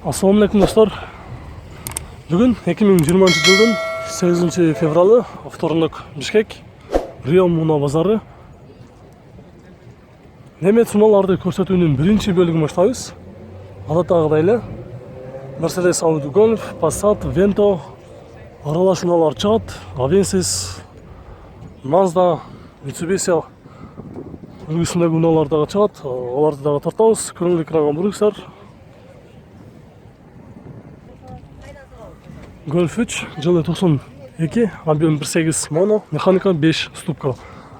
Assalamualaikum dostlar. Бүгін 2020 жылдың 8 февралы, вторник, Бишкек, Рио Муна базары. Немет суналарды көрсетуінің бірінші бөлігін баштайбыз. Адаттагыдай Mercedes Audi Golf, Passat, Vento, аралаш уналар чыгат, Avensis, Mazda, Mitsubishi үлгісіндегі уналар дагы чыгат. Аларды дагы тартабыз. Көрүнгүлүк экранга буруксар. Golf 3, жылы 92, объем 1.8 моно, механика 5 ступка.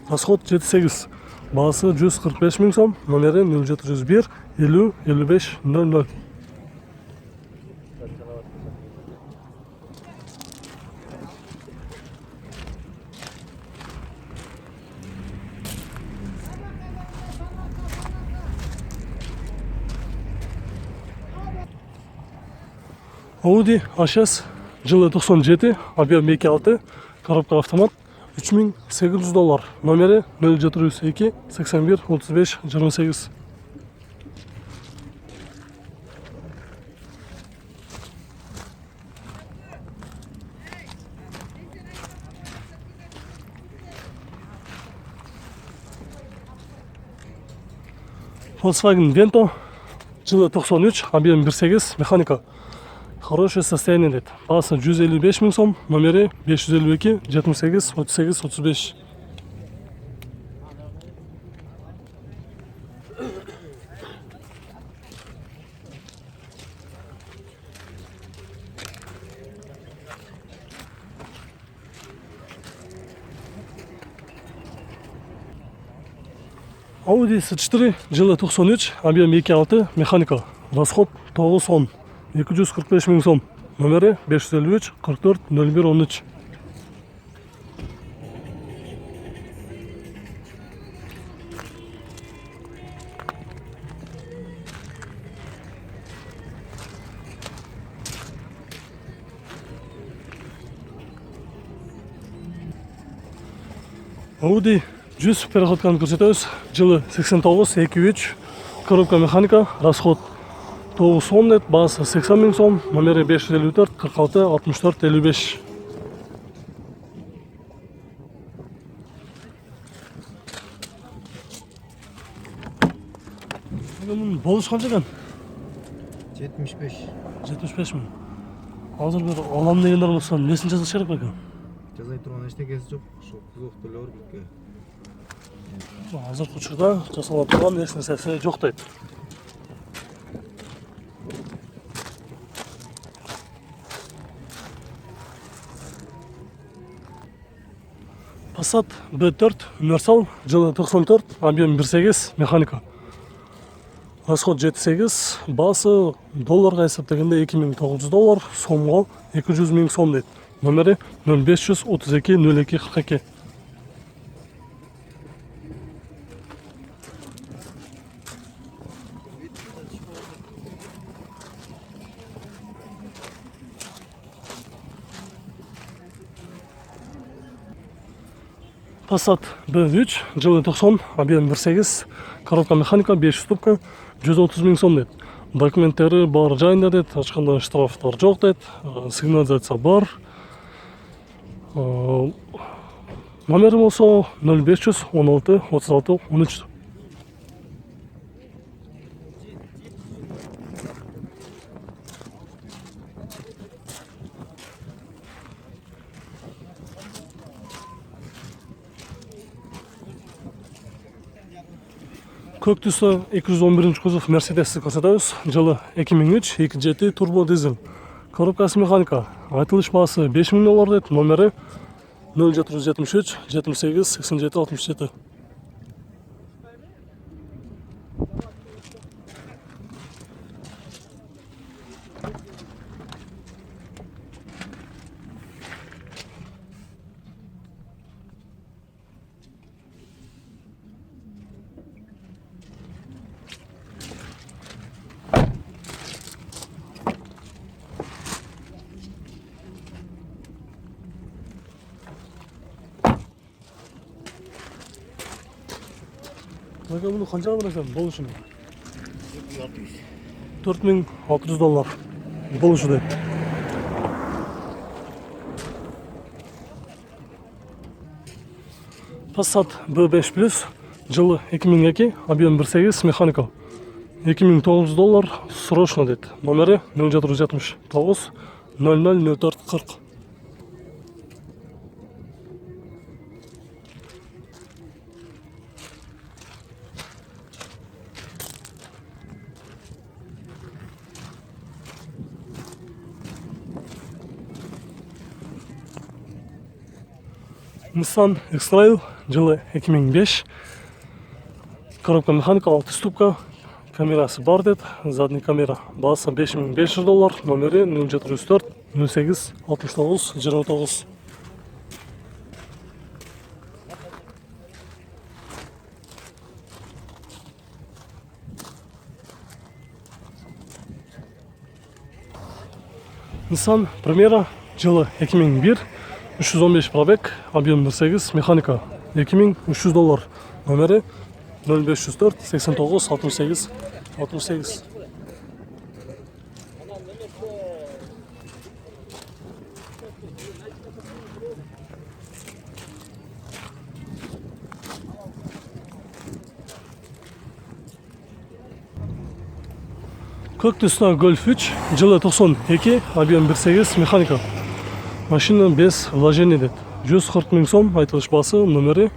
Расход 7.8, бағасы 145 мың сом, номері 0701 50 55 00. Audi A6, жылы 97, объем 2.6, коробка автомат, $3800, номері 0702 81 35 28. Volkswagen Vento, жылы 93, объем 1.8, механика. Хорошее состояние дед. Бағасы 155 мың сом, номері 552 78 38 35. Audi S4, жылы 93, объем 2.6, механика. Расход 910. 245 мың сом, номері 553 44 01 13. Audi 100 переходканы көрсетеміз. Жылы 89 23, коробка механика, расход 910 нет, бағасы 80 мың сом, номері 554 46 64 55. Болуш қанша екен? 75. 75 мың. Азыр бір алам дегендер болса, несін жазылыш керек екен? Жазай тұрған ештеңесі жоқ. Шо қызық төлеу бізге. Азыр құчырда жасалып тұрған еш нәрсесі жоқ дейді. Passat B4 универсал, жылы 94, объем 1.8, механика. Расход 7.8, басы долларға есептегенде $2900, сомға 200 мың сом дейді. Номері 0532 02 42. Passat B3, жылы 90, объем 1.8, коробка механика 5 ступка, 130 мың сом дейді. Документтері бар жайында дейді, ешқандай штрафтар жоқ дейді, сигнализация бар. Номері болса 0516 36 13. Көк түсі 211 кузов Mercedes'і көрсетеміз. Жылы 2003, 2.7 турбо дизель. Коробкасы механика. Айтылыш бағасы $5 мың дейді. Номері 0773 78 87 67. Bunu kaçağa bıraksam? Bol şunu. $4600. болушу дейт. Passat B5 Plus жылы 2002, объем 1.8, механика. $2900 срочно дейт. Номері 0779 000440. Nissan X-Trail жылы 2005. Коробка механика, 6 ступка. Камерасы бар деді. Задний камера бағасы $5500. Номері 0704 08 69 29. Nissan Primera жылы 2001. 315 пробег, объем 1.8, механика $2300. Номері 0504 89 68 68. Көк түсті Golf 3 жылы 92, объем 1.8, механика. Машина без вложений деді. 140 000 сом айтылыш басы, номері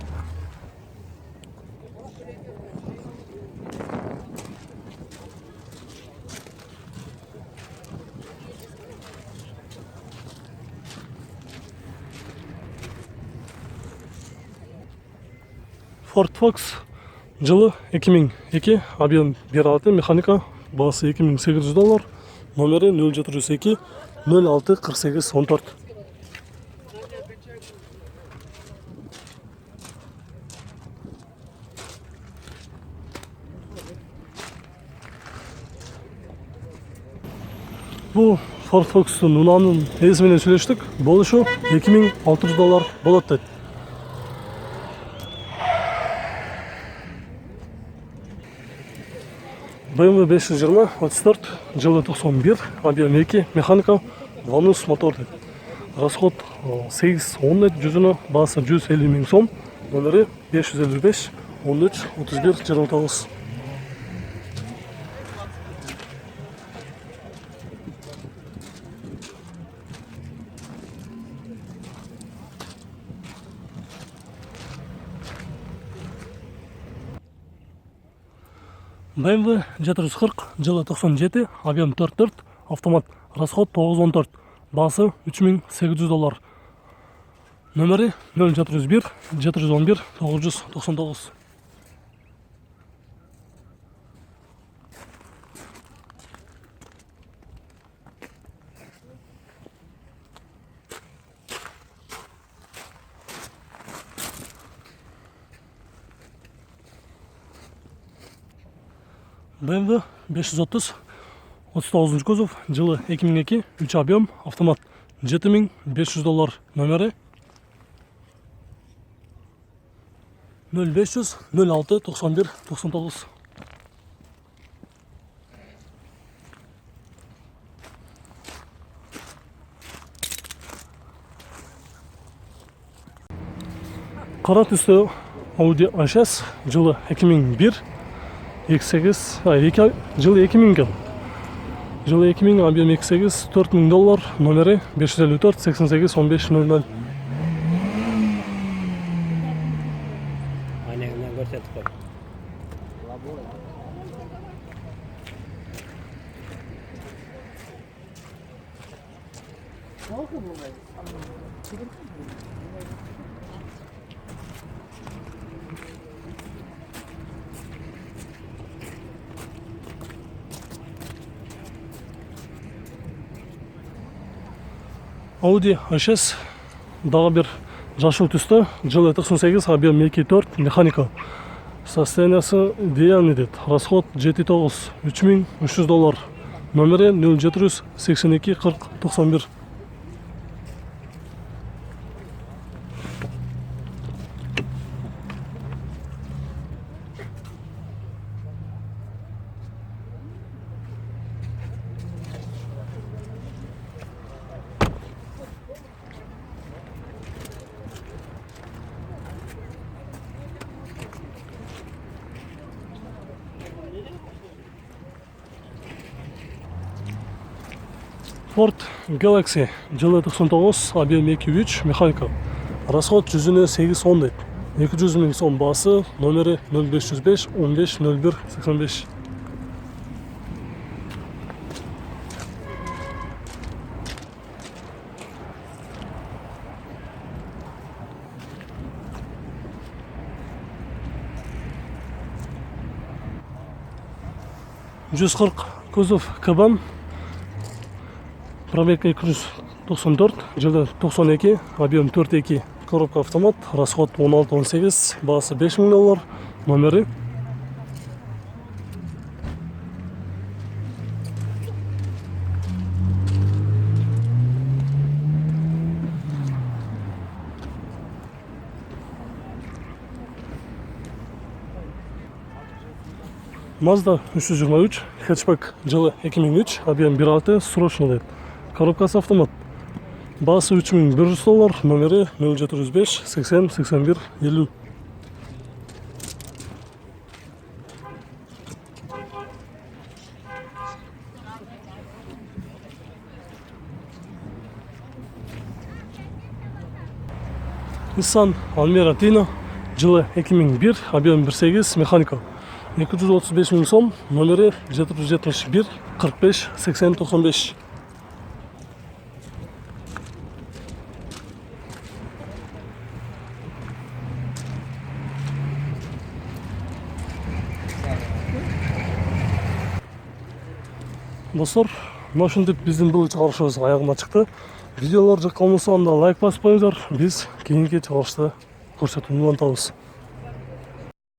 Ford Fox жылы 2002, объем 1.6, механика, басы $2800, номері 0702 06 48 14. Бұл Ford Focus'un ұнанын есіменен сөйлештік. Болышу $2600 болады деді. BMW 520 34 жылы 91, объем 2, механика, ванус мотор деді. Расход 8-10 деді, жүзіні басы 150 000 сом, номері 555 13 31 29. BMW 440 жылы 97, объем 4.4, автомат, расход 914, басы $3800. Номері 0401 711 999. BMW 530 39 кузов жылы 2002, 3 объем, автомат, $7500. Номері 0500 06 91 99. Қара түсті Audi A6 жылы 2001, 2.8, жылы 2000 жылы 2000, объем 2.8, $4000, номері 554 88 15 00. Aynen görsettik koy. Audi A6 дағы бір жасыл түсті, жылы 98, объем 2.4, механика. Состояниясы идеальный деді. Расход 7.9, $3300. Номері 0782 40 91. Ford Galaxy жылы 99, объем 2.3, механика. Расход жүзіне 8-10 дейді. 200 000 сом басы, номері 0505 15 01 85. «140» кузов Кабан, пробег 294, жылы 92, объем 4.2, коробка автомат, расход 16-18, басы $5000, номері. Mazda 323, хэтчбэк жылы 2003, объем 1.6, срочный дейді. Коробкасы автомат. Басы $3100, номері 0705 80 81 50. Nissan Almera Dino, жылы 2001, объем 1.8, механика. 235 000 сом, номері 771 45 80 95. Достар, машинды біздің бұл чығарышымыз аяғына шықты. Видеолар жаққан болса, онда лайк басып қойыңыздар. Біз кейінгі чығарышты көрсетуді ұмытпаңыз.